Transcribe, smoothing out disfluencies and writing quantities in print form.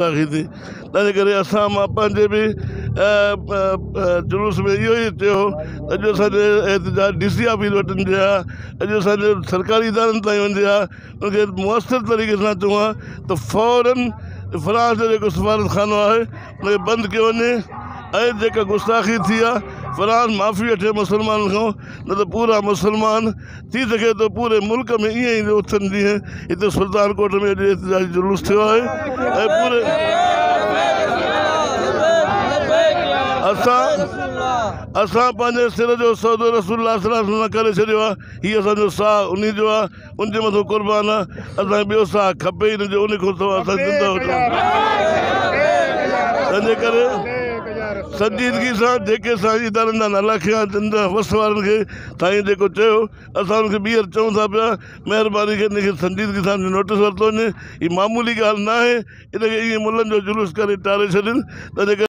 राखी थी तंहिंजे करे असां मां पंहिंजे बि जुलूस में इहो ई चयो अॼु असांजे एहतजाज DC ऑफिस वटि वञिजे आहे अॼु असांजे सरकारी इदारनि ताईं वञिजे आहे उनखे मुअसर तरीक़े सां चऊं आहे त फ़ौरन फ्रांस जो जेको सफ़ारतखानो आहे उनखे बंदि कयो वञे ऐं जेका गुस्ताखी थी आहे फ्रांस माफ़ी वठे मुसलमाननि खां न त पूरा मुसलमान थी सघे थो पूरे मुल्क में ईअं ई उथनि जीअं हिते सुल्तान कोट में अॼु एहतजाजी जुलूस थियो आहे ऐं पूरे असां पंहिंजे सिर जो सौदो रसूलुल्लाह सल्लल्लाहु अलैहि वसल्लम करे छॾियो आहे हीअ असांजो साह उन जो आहे उनजे मथां क़ुर्बान आहे असांखे ॿियो साह खपे ई न जो उन खां सवाइ असां ज़िंदा हुजूं तंहिंजे करे संजीदगी सां जेके साईं इदारनि जा नाला खयां जिन वस वारनि खे साईं जेको चयो असां हुनखे ॿीहर चऊं था पिया महिरबानी करे हिनखे संजीदगी सां नोटिस वरितो वञे हीअ मामूली ॻाल्हि न आहे इनखे ईअं मुलनि जो जुलूस करे टारे छॾनि तंहिंजे करे